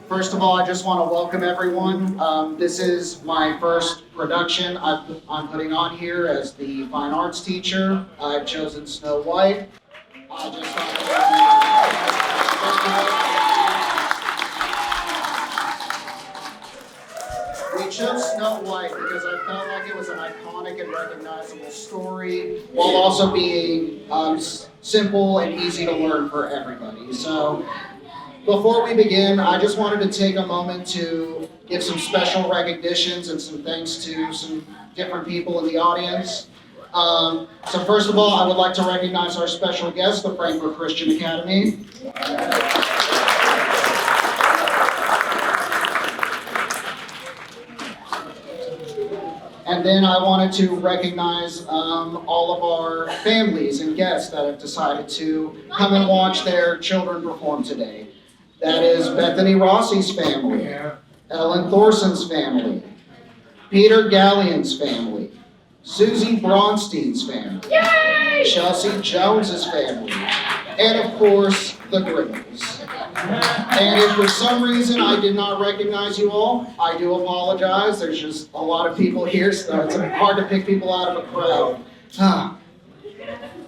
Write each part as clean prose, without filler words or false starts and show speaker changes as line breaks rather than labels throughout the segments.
First of all, I just want to welcome everyone. This is my first production I'm putting on here as the fine arts teacher. I've chosen Snow White. I just thought we chose Snow White because I felt like it was an iconic and recognizable story, while also being simple and easy to learn for everybody. So, before we begin, I just wanted to take a moment to give some special recognitions and some thanks to some different people in the audience. So first of all, I would like to recognize our special guest, the Frankfurt Christian Academy. And then I wanted to recognize all of our families and guests that have decided to come and watch their children perform today. That is Bethany Rossi's family, Ellen Thorson's family, Peter Gallian's family, Susie Bronstein's family, Yay! Chelsea Jones's family, and of course, the Grimmels. And if for some reason I did not recognize you all, I do apologize. There's just a lot of people here, so it's hard to pick people out of a crowd.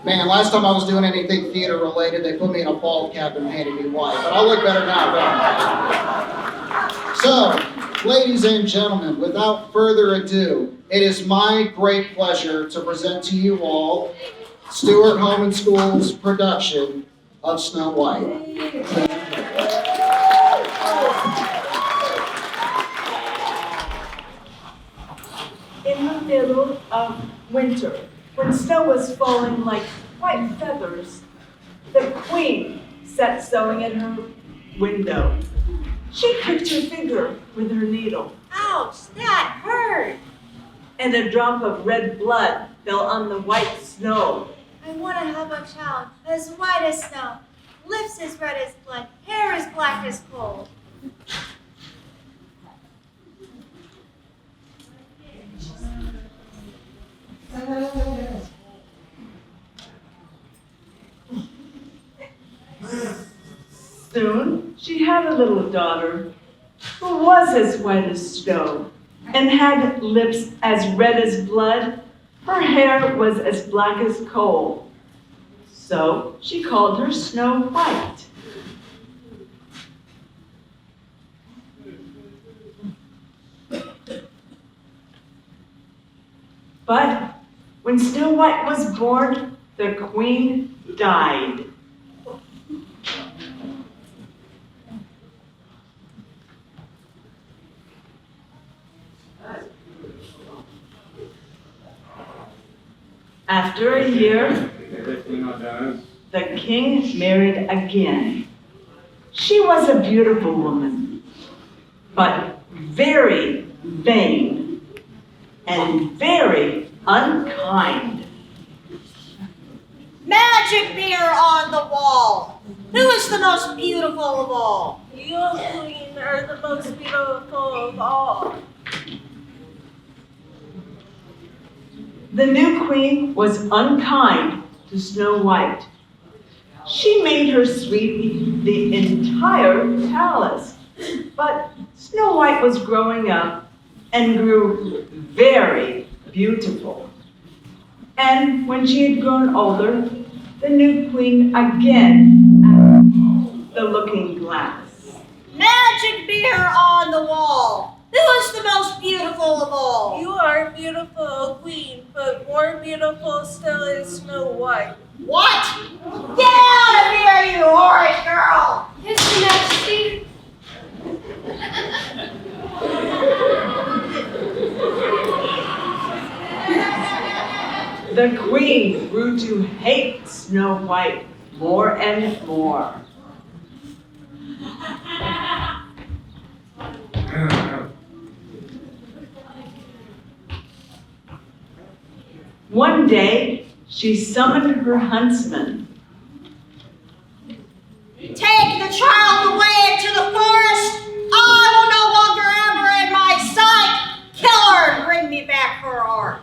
Man, last time I was doing anything theater related, they put me in a bald cap and painted me white. But I look better now, don't I? So, ladies and gentlemen, without further ado, it is my great pleasure to present to you all Stewart Home School's production of Snow White.
In the middle of winter, when snow was falling like white feathers, the queen sat sewing at her window. She pricked her finger with her needle.
Ouch, that hurt!
And a drop of red blood fell on the white snow.
I want to have a child as white as snow, lips as red as blood, hair as black as coal.
Soon she had a little daughter who was as white as snow and had lips as red as blood. Her hair was as black as coal. So she called her Snow White. But when Snow White was born, the queen died. After a year, the king married again. She was a beautiful woman, but very vain and very unkind.
Magic mirror on the wall! Who is the most beautiful of all?
You, queen, are the most beautiful of all.
The new queen was unkind to Snow White. She made her sweep the entire palace. But Snow White was growing up and grew very beautiful. And when she had grown older, the new queen again asked the looking glass.
Magic mirror on the wall! Who is the most beautiful of all?
You are beautiful, queen, but more beautiful still is Snow White.
What? Get out of here, you horrid girl!
His Majesty.
The queen grew to hate Snow White more and more. One day, she summoned her huntsman.
Take the child away into the forest! I will no longer have her in my sight! Kill her and bring me back her heart!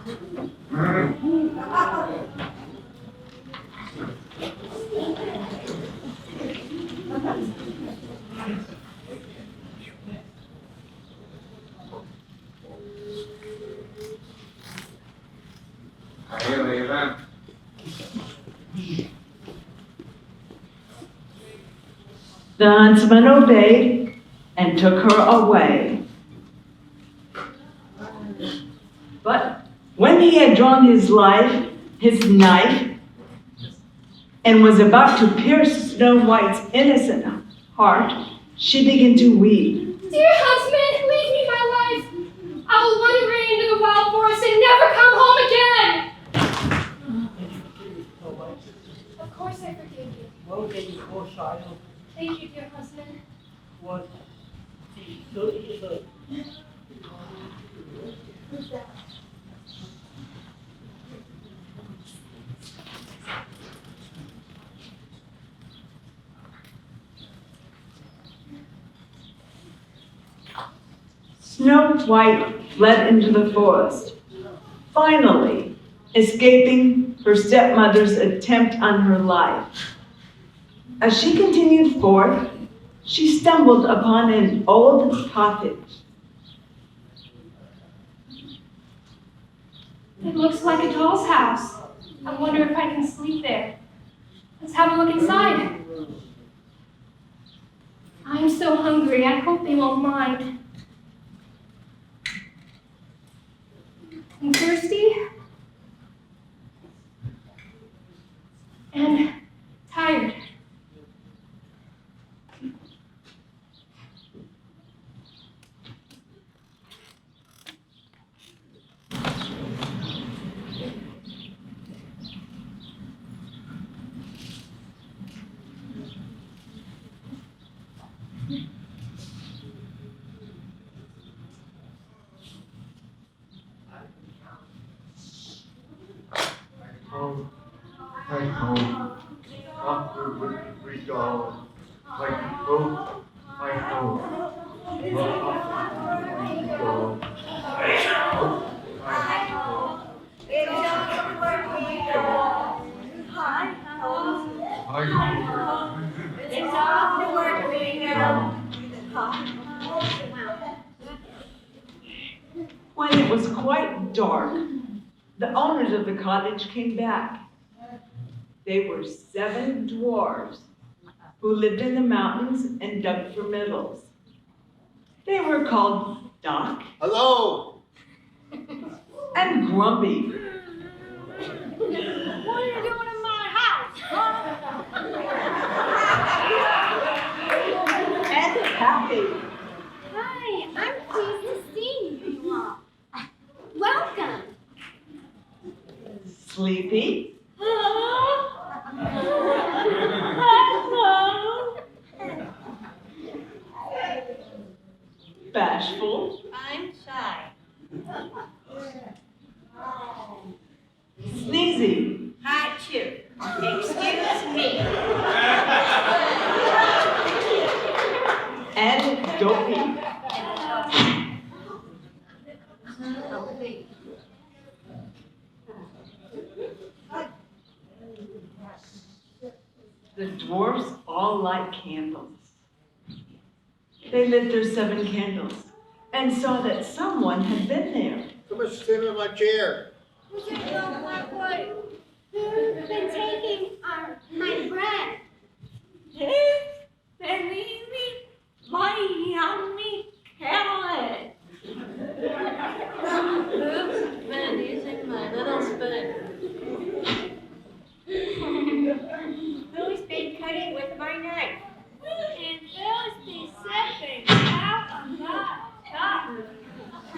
The huntsman obeyed and took her away. But when he had drawn his knife, and was about to pierce Snow White's innocent heart, she began to weep.
Dear husband, leave me my life. I will wander into the wild forest and never come home again. Of course I forgive you. Thank you, dear husband.
Snow White fled into the forest, finally escaping her stepmother's attempt on her life. As she continued forth, she stumbled upon an old cottage.
It looks like a doll's house. I wonder if I can sleep there. Let's have a look inside. I'm so hungry. I hope they won't mind. I'm thirsty and tired.
When it was quite dark, the owners of the cottage came back. They were 7 dwarfs who lived in the mountains and dug for metals. They were called Doc
Hello.
and Grumpy.
What are you doing in my house?
And Happy.
Hi, I'm pleased to see you all. Welcome.
Sleepy. Bashful.
I'm shy.
Sneezy.
Hi, too. Excuse me.
And Dopey. The dwarfs all light candles. They lit their 7 candles and saw that someone had been there.
Come and sit in my chair.
Who's been taking my bread?
They're leaving my yummy carrot. Who's been using my little spoon? Who's been cutting with my knife?
And Phyllis be stepping out on that top.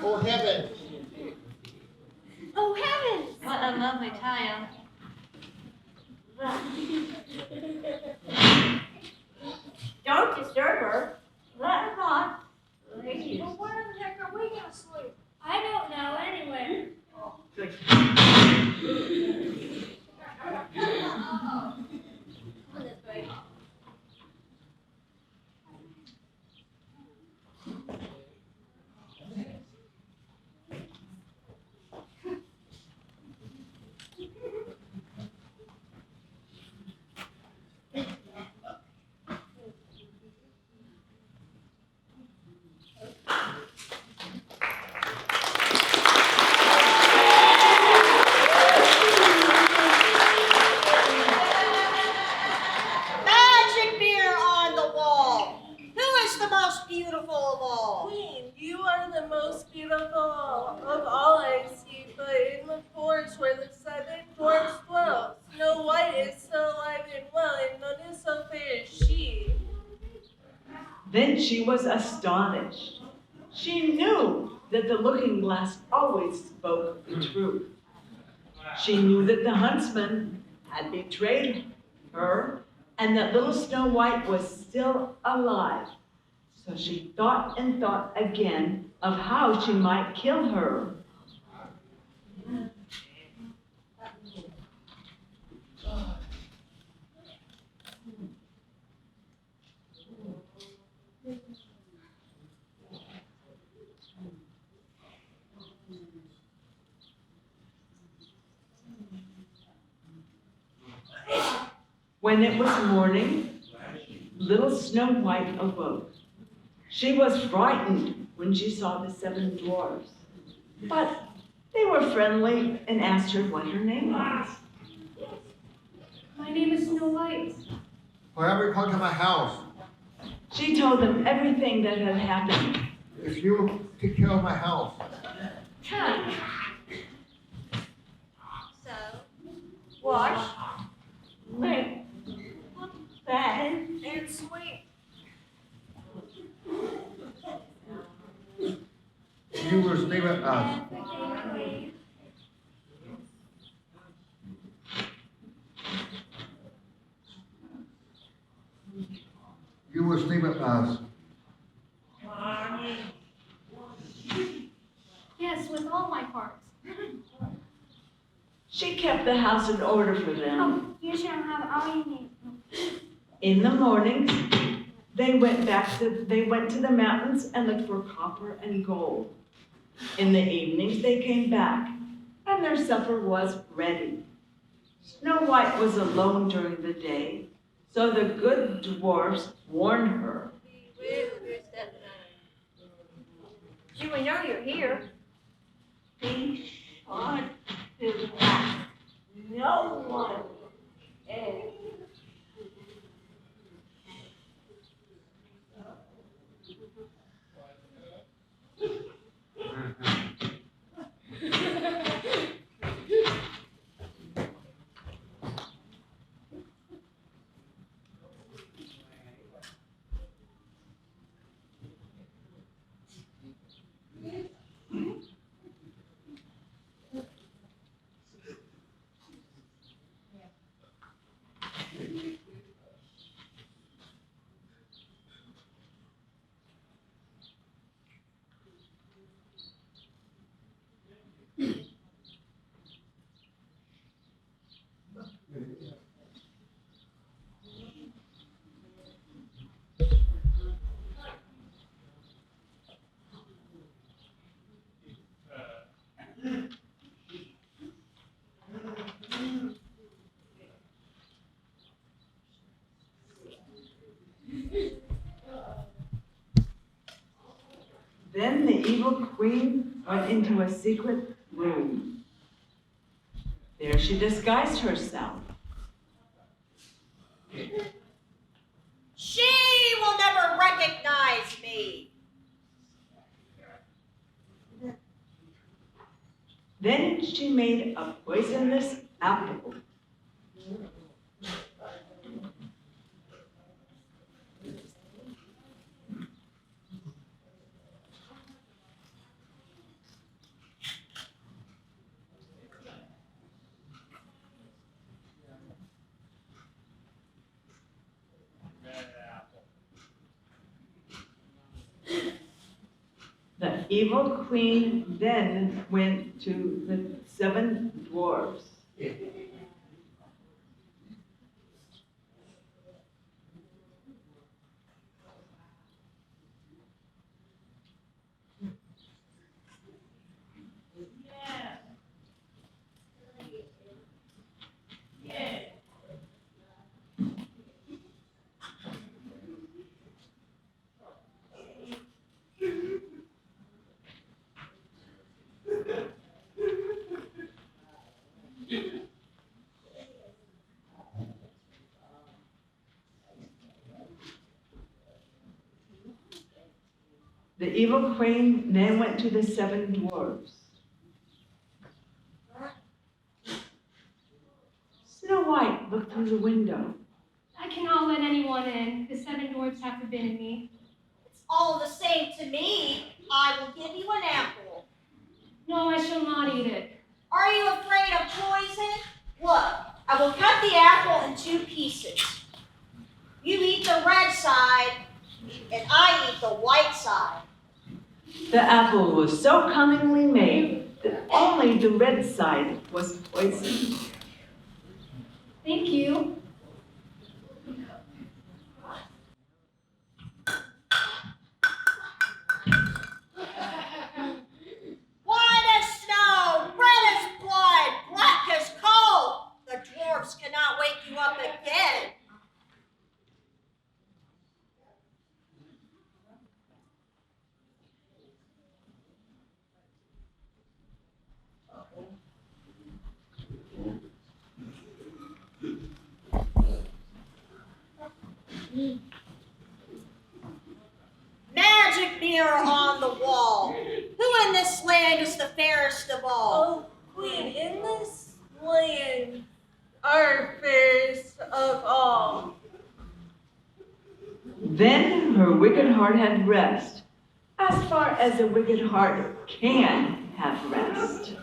Oh, heavens.
Oh heavens!
What a lovely tile. Don't disturb her. Let her on. Please.
Well, where the heck are we gonna sleep? I don't know anyway.
most beautiful of all.
Queen, you are the most beautiful of all I see, but in the forest where the 7 dwarfs dwell, Snow White is still alive and well, and none is so fair as she.
Then she was astonished. She knew that the looking glass always spoke the truth. She knew that the huntsman had betrayed her and that little Snow White was still alive. So she thought and thought again of how she might kill her. When it was morning, little Snow White awoke. She was frightened when she saw the 7 dwarfs, but they were friendly and asked her what her name was.
My name is Snow White.
Whenever you come to my house,
She told them everything that had happened.
if you take care of my house,
So, wash,
Right. Bad.
And sweet.
you will stay with us. You will stay with us.
Yes, with all my heart.
She kept the house in order for them.
Oh, you shall have all you need.
In the mornings, they went to the mountains and looked for copper and gold. In the evenings, they came back, and their supper was ready. Snow White was alone during the day, so the good dwarfs warned her.
do we know you're here?
Be sure to ask no one else. Then the evil queen went into a secret room. There she disguised herself.
She will never recognize me.
Then she made a poisonous apple. The evil queen then went to the 7 dwarfs. The evil queen then went to the 7 dwarfs. Snow White looked through the window.
I cannot let anyone in. The 7 dwarfs have forbidden me.
It's all the same to me. I will give you an apple.
No, I shall not eat it.
Are you afraid of poison? Look, I will cut the apple in 2 pieces. You eat the red side, and I eat the white side.
The apple was so cunningly made that only the red side was poisoned.
Thank you.
White as snow, red as blood, black as coal. The dwarfs cannot wake you up again. Magic mirror on the wall. Who in this land is the fairest of all?
Oh, Queen, in this land are fairest of all.
Then her wicked heart had rest, as far as a wicked heart can have rest.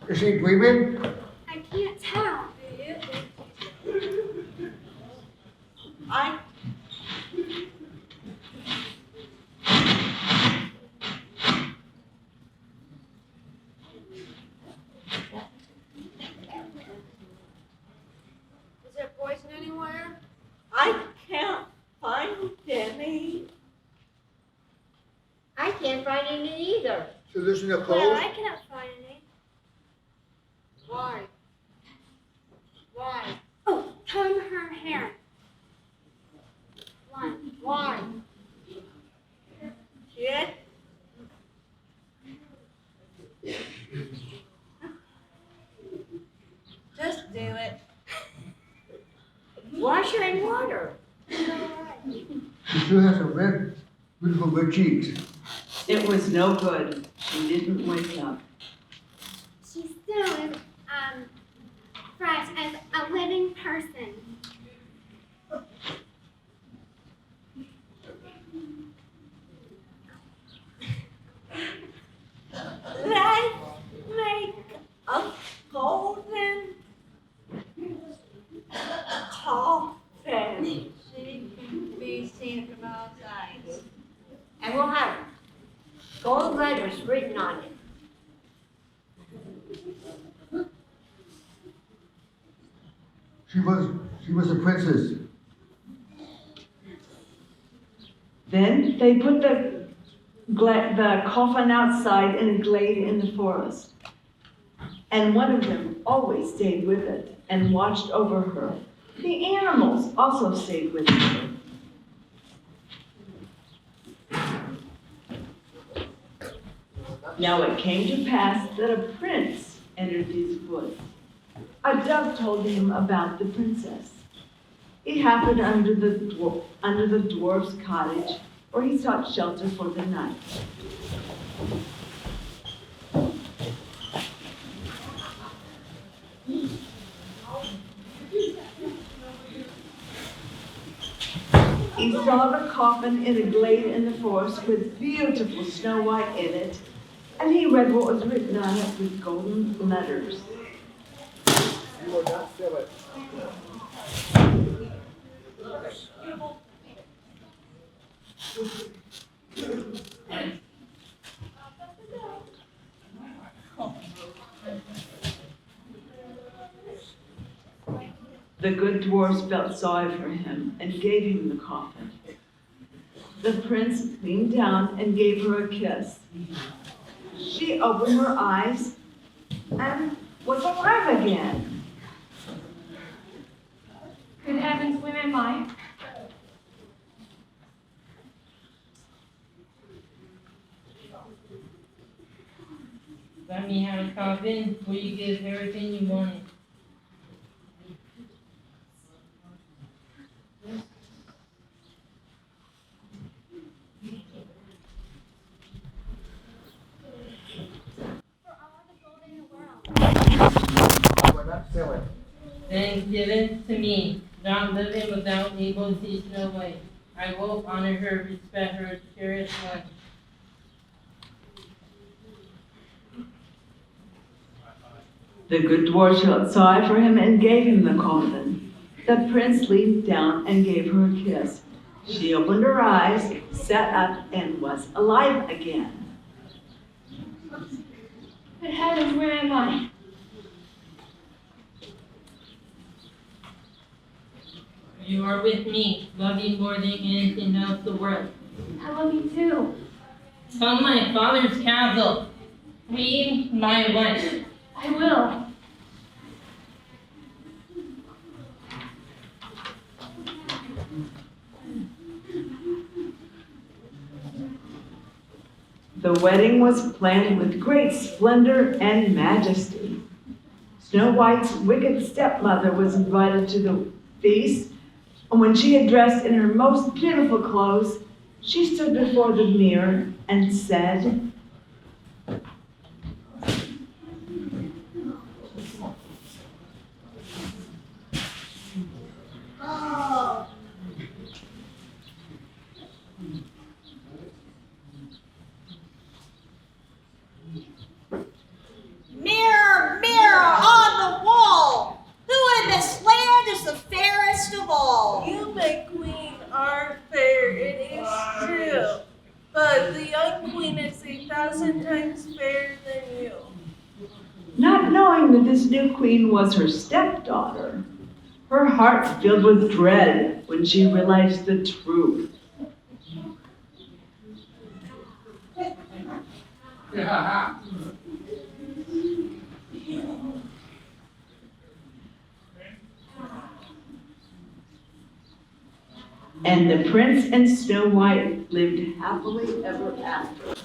Is she dreaming?
I can't tell.
I
Is there poison anywhere?
can't find any.
I can't find any either.
So there's no
Well,
clothes?
I cannot find any. Why? Why? Oh, comb her hair. Why? Why?
Shit.
Just do it.
Wash her in water.
She still has a red, beautiful red cheeks.
It was no good. She didn't wake up.
She still is, fresh as a living person.
Let's make a golden coffin.
She can be seen from all sides. And we'll have gold letters written on it.
She was a princess.
Then they put the coffin outside in a glade in the forest. And one of them always stayed with it and watched over her. The animals also stayed with her. Now it came to pass that a prince entered these woods. A dove told him about the princess. It happened under the dwarf's cottage, where he sought shelter for the night. He saw the coffin in a glade in the forest with beautiful Snow White in it, and he read what was written on it with golden letters.
You will not fill it.
The good dwarfs felt sorry for him and gave him the coffin. The prince leaned down and gave her a kiss. She opened her eyes and was alive again.
Good heavens, where am I?
Let me have a coffin where you give everything you wanted.
I will not sell it.
Then give it to me, not living without able to see Snow White. I will honor her, respect her, cherish one.
The good dwarf felt sorry for him and gave him the coffin. The prince leaned down and gave her a kiss. She opened her eyes, sat up, and was alive again.
Good heavens, where am I?
You are with me, love you more than anything else in the world.
I love you too.
Come my father's castle, be my wife.
I will.
The wedding was planned with great splendor and majesty. Snow White's wicked stepmother was invited to the feast, and when she had dressed in her most beautiful clothes, she stood before the mirror and said,
Oh. Mirror, mirror on the wall, who in this land is the fairest of all?
You, my queen, are fair, it is true. But the young queen is 1,000 times fairer than you.
not knowing that this new queen was her stepdaughter. Her heart filled with dread when she realized the truth. And the prince and Snow White lived happily ever after.